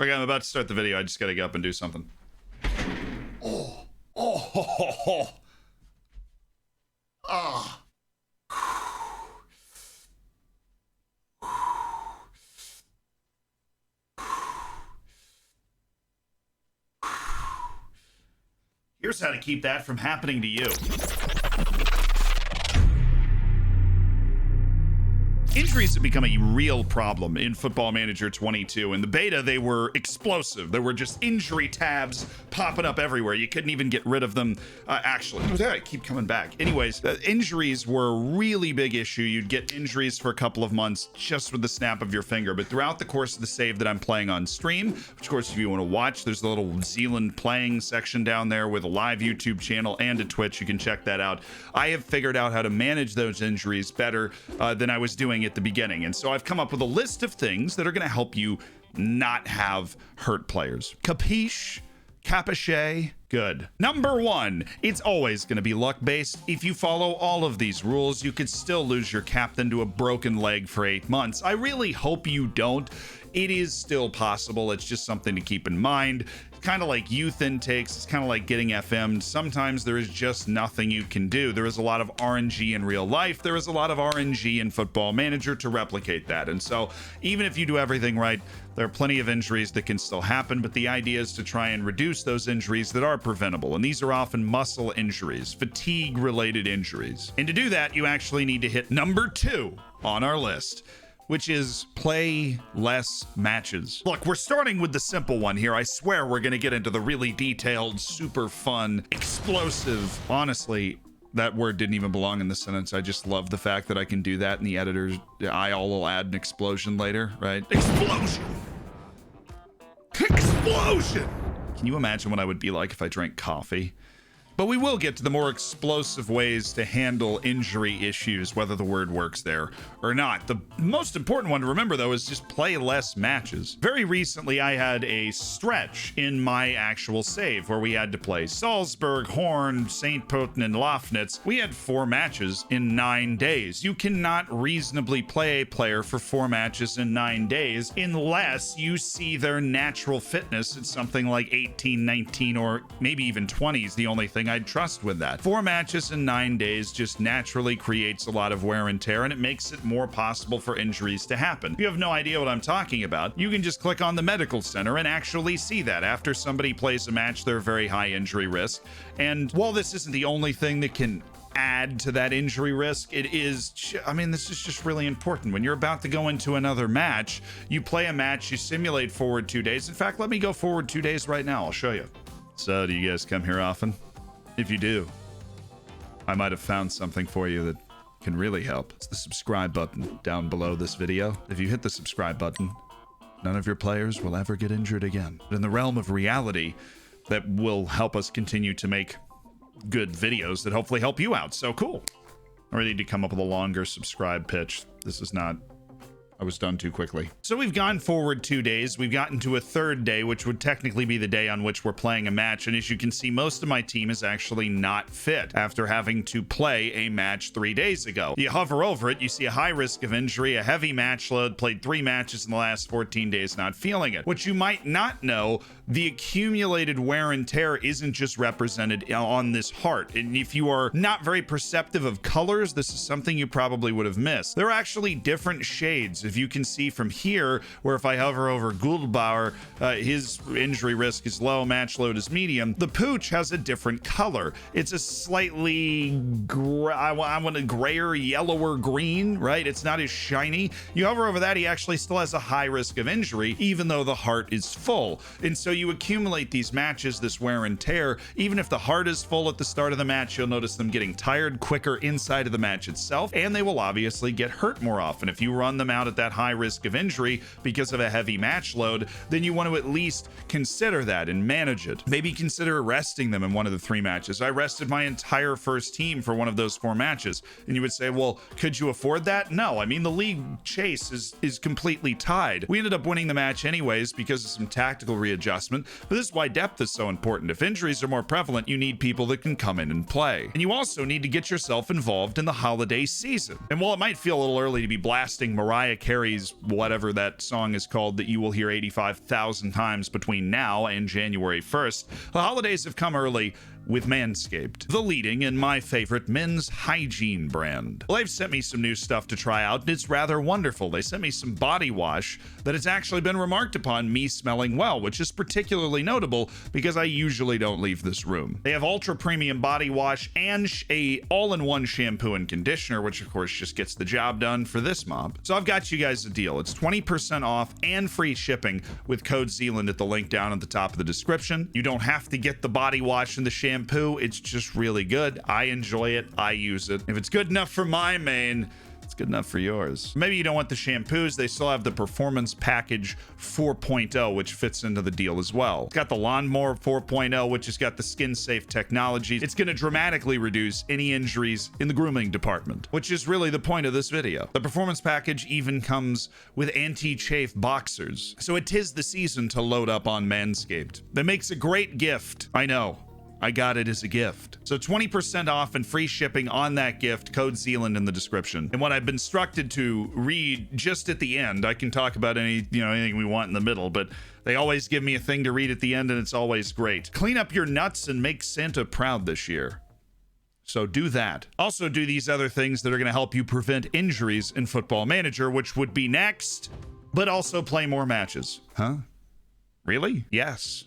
Okay, I'm about to start the video. I just gotta get up and do something. Here's how to keep that from happening to you. Injuries have become a real problem in Football Manager 22. In the beta, they were explosive. There were just injury tabs popping up everywhere. You couldn't even get rid of them, actually. I keep coming back. Anyways, injuries were a really big issue. You'd get injuries for a couple of months just with the snap of your finger. But throughout the course of the save that I'm playing on stream, which of course, if you want to watch, there's the little Zealand playing section down there with a live YouTube channel and a Twitch. You can check that out. I have figured out how to manage those injuries better than I was doing at the beginning. And so I've come up with a list of things that are going to help you not have hurt players. Capiche? Capiche? Good. Number one, it's always going to be luck-based. If you follow all of these rules, you could still lose your captain to a broken leg for 8 months. I really hope you don't. It is still possible. It's just something to keep in mind. Kind of like youth intakes, it's kind of like getting FM'd. Sometimes there is just nothing you can do. There is a lot of RNG in real life. There is a lot of RNG in Football Manager to replicate that. And so even if you do everything right, there are plenty of injuries that can still happen, but the idea is to try and reduce those injuries that are preventable. And these are often muscle injuries, fatigue related injuries. And to do that, you actually need to hit number 2 on our list, which is play less matches. Look, we're starting with the simple one here. I swear we're gonna get into the really detailed, super fun, explosive. Honestly, that word didn't even belong in the sentence. I just love the fact that I can do that in the editor's eye. Will add an explosion later, right? Explosion! Explosion! Can you imagine what I would be like if I drank coffee? But we will get to the more explosive ways to handle injury issues, whether the word works there or not. The most important one to remember, though, is just play less matches. Very recently, I had a stretch in my actual save where we had to play Salzburg, Horn, St. Poten, and Lofnitz. We had 4 matches in 9 days. You cannot reasonably play a player for 4 matches in 9 days unless you see their natural fitness at something like 18, 19, or maybe even 20 is the only thing I'd trust with that. 4 matches in 9 days just naturally creates a lot of wear and tear, and it makes it more possible for injuries to happen. If you have no idea what I'm talking about, you can just click on the medical center and actually see that after somebody plays a match, they're very high injury risk. And while this isn't the only thing that can add to that injury risk, it is, I mean, this is just really important. When you're about to go into another match, you play a match, you simulate forward 2 days. In fact, let me go forward 2 days right now. I'll show you. So do you guys come here often? If you do, I might have found something for you that can really help. It's the subscribe button down below this video. If you hit the subscribe button, none of your players will ever get injured again. But in the realm of reality, that will help us continue to make good videos that hopefully help you out. So cool. I really need to come up with a longer subscribe pitch. This is not... I was done too quickly. So we've gone forward 2 days. We've gotten to a 3rd day, which would technically be the day on which we're playing a match. And as you can see, most of my team is actually not fit after having to play a match 3 days ago. You hover over it, you see a high risk of injury, a heavy match load, played 3 matches in the last 14 days, not feeling it. What you might not know, the accumulated wear and tear isn't just represented on this heart. And if you are not very perceptive of colors, this is something you probably would have missed. There are actually different shades. If you can see from here, where if I hover over Guldbauer, his injury risk is low, match load is medium. The pooch has a different color. It's a slightly I want a grayer, yellower green, right? It's not as shiny. You hover over that, he actually still has a high risk of injury, even though the heart is full. And so you accumulate these matches, this wear and tear. Even if the heart is full at the start of the match, you'll notice them getting tired quicker inside of the match itself, and they will obviously get hurt more often. If you run them out at that high risk of injury because of a heavy match load, then you want to at least consider that and manage it. Maybe consider resting them in one of the 3 matches. I rested my entire first team for one of those 4 matches. And you would say, well, could you afford that? No, I mean, the league chase is completely tied. We ended up winning the match anyways because of some tactical readjustment, but this is why depth is so important. If injuries are more prevalent, you need people that can come in and play. And you also need to get yourself involved in the holiday season. And while it might feel a little early to be blasting Mariah Carey's whatever that song is called that you will hear 85,000 times between now and January 1st. The holidays have come early with Manscaped, the leading and my favorite men's hygiene brand. Well, they've sent me some new stuff to try out, and it's rather wonderful. They sent me some body wash that has actually been remarked upon me smelling well, which is particularly notable because I usually don't leave this room. They have ultra premium body wash and a all-in-one shampoo and conditioner, which of course just gets the job done for this mob. So I've got you guys a deal. It's 20% off and free shipping with code Zealand at the link down at the top of the description. You don't have to get the body wash and the shampoo. It's just really good. I enjoy it. I use it. If it's good enough for my mane, it's good enough for yours. Maybe you don't want the shampoos. They still have the Performance Package 4.0, which fits into the deal as well. It's got the Lawnmower 4.0, which has got the skin-safe technology. It's going to dramatically reduce any injuries in the grooming department, which is really the point of this video. The Performance Package even comes with anti-chafe boxers. So it is the season to load up on Manscaped. That makes a great gift. I know. I got it as a gift. So 20% off and free shipping on that gift, code Zealand in the description. And what I've been instructed to read just at the end, I can talk about anything we want in the middle, but they always give me a thing to read at the end, and it's always great. Clean up your nuts and make Santa proud this year. So do that. Also do these other things that are going to help you prevent injuries in Football Manager, which would be next, but also play more matches. Huh? Really? Yes.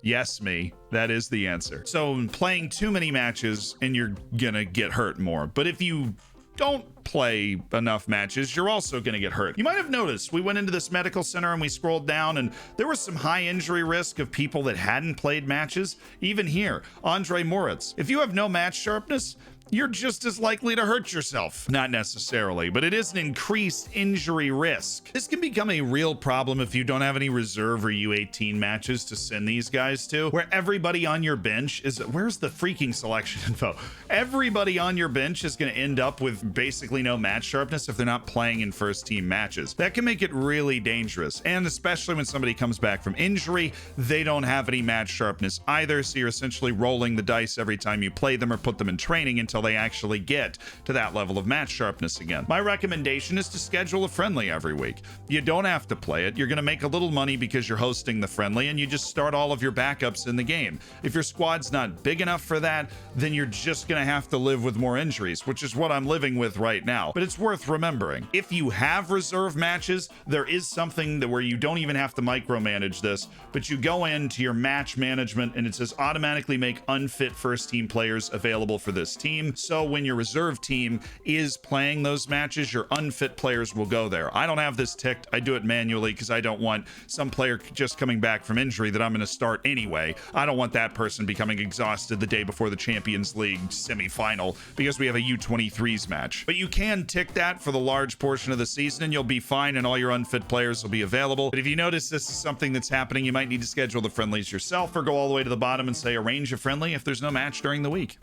Yes, me. That is the answer. So playing too many matches and you're gonna get hurt more. But if you don't play enough matches, you're also gonna get hurt. You might have noticed we went into this medical center and we scrolled down and there was some high injury risk of people that hadn't played matches. Even here, Andre Moritz. If you have no match sharpness, you're just as likely to hurt yourself. Not necessarily, but it is an increased injury risk. This can become a real problem if you don't have any reserve or U18 matches to send these guys to, where everybody on your bench is, where's the freaking selection info? Everybody on your bench is going to end up with basically no match sharpness if they're not playing in first team matches. That can make it really dangerous, and especially when somebody comes back from injury, they don't have any match sharpness either, so you're essentially rolling the dice every time you play them or put them in training until they actually get to that level of match sharpness again. My recommendation is to schedule a friendly every week. You don't have to play it. You're going to make a little money because you're hosting the friendly, and you just start all of your backups in the game. If your squad's not big enough for that, then you're just going to have to live with more injuries, which is what I'm living with right now. But it's worth remembering. If you have reserve matches, there is something that where you don't even have to micromanage this, but you go into your match management and it says automatically make unfit first team players available for this team. So when your reserve team is playing those matches, your unfit players will go there. I don't have this ticked. I do it manually because I don't want some player just coming back from injury that I'm going to start anyway. I don't want that person becoming exhausted the day before the Champions League semifinal because we have a U23s match. But you can tick that for the large portion of the season and you'll be fine and all your unfit players will be available. But if you notice this is something that's happening, you might need to schedule the friendlies yourself or go all the way to the bottom and say arrange a friendly if there's no match during the week.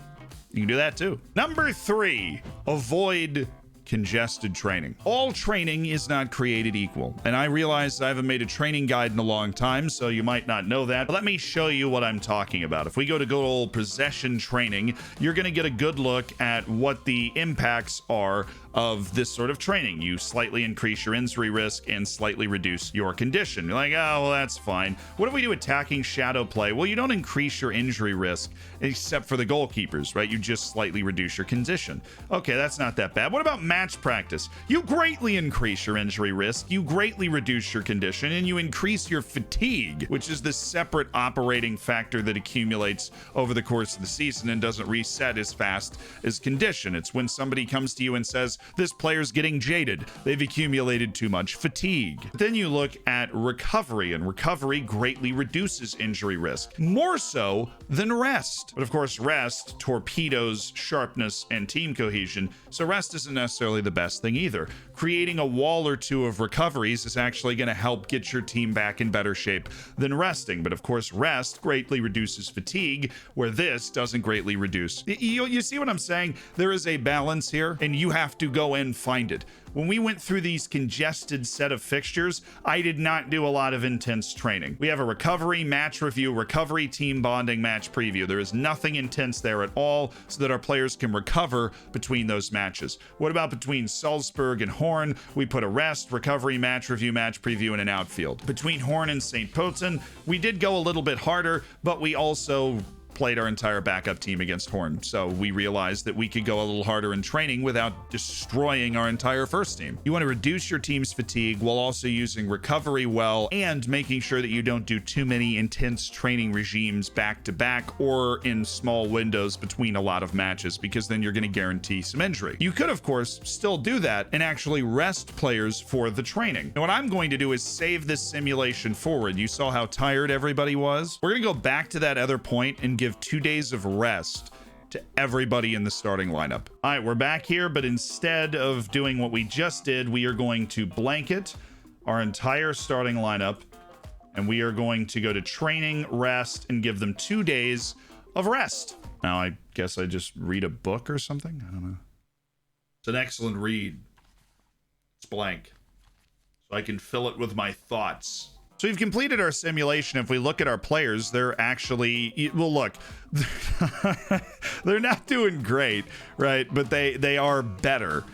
You can do that too. Number 3, avoid congested training. All training is not created equal, and I realize I haven't made a training guide in a long time, so you might not know that. But let me show you what I'm talking about. If we go to good old possession training, you're going to get a good look at what the impacts are of this sort of training. You slightly increase your injury risk and slightly reduce your condition. You're like, oh, well, that's fine. What if we do attacking shadow play? Well, you don't increase your injury risk except for the goalkeepers, right? You just slightly reduce your condition. Okay, that's not that bad. What about match practice? You greatly increase your injury risk, you greatly reduce your condition, and you increase your fatigue, which is the separate operating factor that accumulates over the course of the season and doesn't reset as fast as condition. It's when somebody comes to you and says, this player's getting jaded. They've accumulated too much fatigue. Then you look at recovery, and recovery greatly reduces injury risk, more so than rest. But of course, rest torpedoes sharpness and team cohesion, so rest isn't necessarily the best thing either. Creating a wall or two of recoveries is actually going to help get your team back in better shape than resting. But of course, rest greatly reduces fatigue, where this doesn't greatly reduce. You see what I'm saying? There is a balance here, and you have to go and find it. when we went through these congested set of fixtures, I did not do a lot of intense training. We have a recovery, match review, recovery, team bonding, match preview. There is nothing intense there at all so that our players can recover between those matches. What about between Salzburg and Horn? We put a rest, recovery, match review, match preview, and an outfield. Between Horn and St. Poten, we did go a little bit harder, but we also played our entire backup team against Horn. So we realized that we could go a little harder in training without destroying our entire first team. You want to reduce your team's fatigue while also using recovery well and making sure that you don't do too many intense training regimes back to back or in small windows between a lot of matches, because then you're going to guarantee some injury. You could, of course, still do that and actually rest players for the training. Now, what I'm going to do is save this simulation forward. You saw how tired everybody was. We're going to go back to that other point and give 2 days of rest to everybody in the starting lineup. All right, we're back here, but instead of doing what we just did, we are going to blanket our entire starting lineup, and we are going to go to training, rest, and give them 2 days of rest. Now, I guess I just read a book or something? I don't know. It's an excellent read. It's blank, so I can fill it with my thoughts. So we've completed our simulation. If we look at our players, they're actually, well, look, they're not doing great, right? But they are better.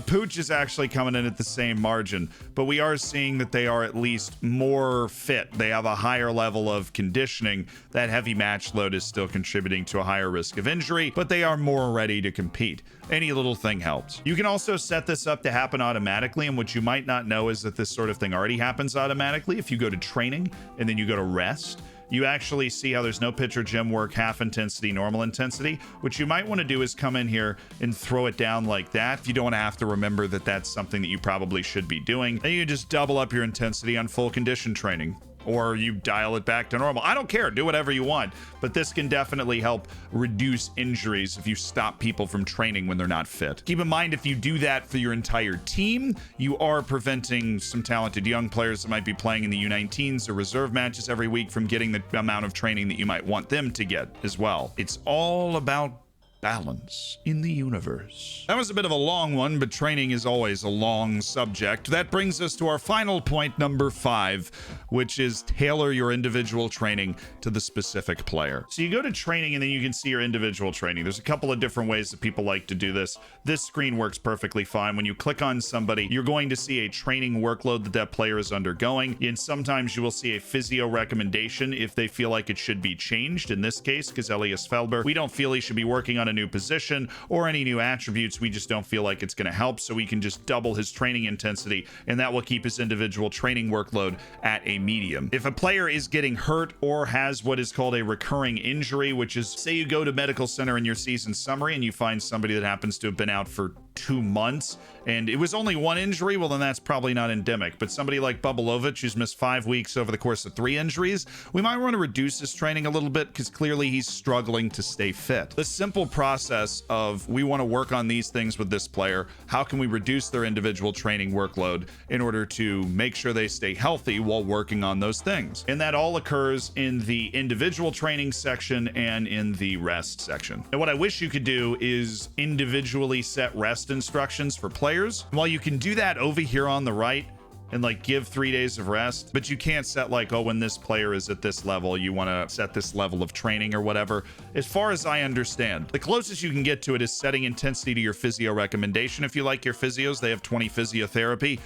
Pooch is actually coming in at the same margin, but we are seeing that they are at least more fit. They have a higher level of conditioning. That heavy match load is still contributing to a higher risk of injury, but they are more ready to compete. Any little thing helps. You can also set this up to happen automatically, and what you might not know is that this sort of thing already happens automatically. If you go to training and then you go to rest, you actually see how there's no pitcher gym work, half intensity, normal intensity. What you might want to do is come in here and throw it down like that. If you don't want to have to remember that that's something that you probably should be doing, then you just double up your intensity on full condition training, or you dial it back to normal. I don't care, do whatever you want, but this can definitely help reduce injuries if you stop people from training when they're not fit. Keep in mind, if you do that for your entire team, you are preventing some talented young players that might be playing in the U19s or reserve matches every week from getting the amount of training that you might want them to get as well. It's all about balance in the universe. That was a bit of a long one, but training is always a long subject. That brings us to our final point, number 5, which is tailor your individual training to the specific player. So you go to training and then you can see your individual training. There's a couple of different ways that people like to do this. This screen works perfectly fine. When you click on somebody, you're going to see a training workload that that player is undergoing, and sometimes you will see a physio recommendation if they feel like it should be changed. In this case, because Elias Felber, we don't feel he should be working on a new position or any new attributes. We just don't feel like it's going to help, so we can just double his training intensity, and that will keep his individual training workload at a medium. If a player is getting hurt or has what is called a recurring injury, which is, say you go to medical center in your season summary and you find somebody that happens to have been out for 2 months and it was only one injury, well, then that's probably not endemic. But somebody like Bubelovic, who's missed 5 weeks over the course of 3 injuries, we might want to reduce his training a little bit because clearly he's struggling to stay fit. The simple process of, we want to work on these things with this player, how can we reduce their individual training workload in order to make sure they stay healthy while working on those things? And that all occurs in the individual training section and in the rest section. And what I wish you could do is individually set rest instructions for players. While you can do that over here on the right and like give 3 days of rest, but you can't set like, oh, when this player is at this level, you want to set this level of training or whatever. As far as I understand, the closest you can get to it is setting intensity to your physio recommendation. If you like your physios, they have 20 physiotherapy.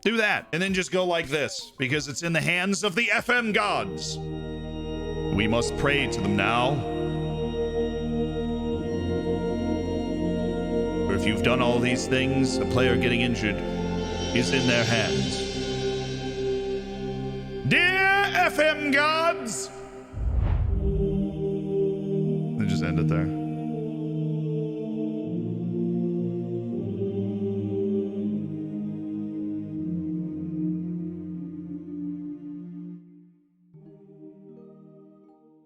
Do that and then just go like this, because it's in the hands of the FM gods. We must pray to them now. For if you've done all these things, a player getting injured is in their hands. Dear FM gods! They just end it there.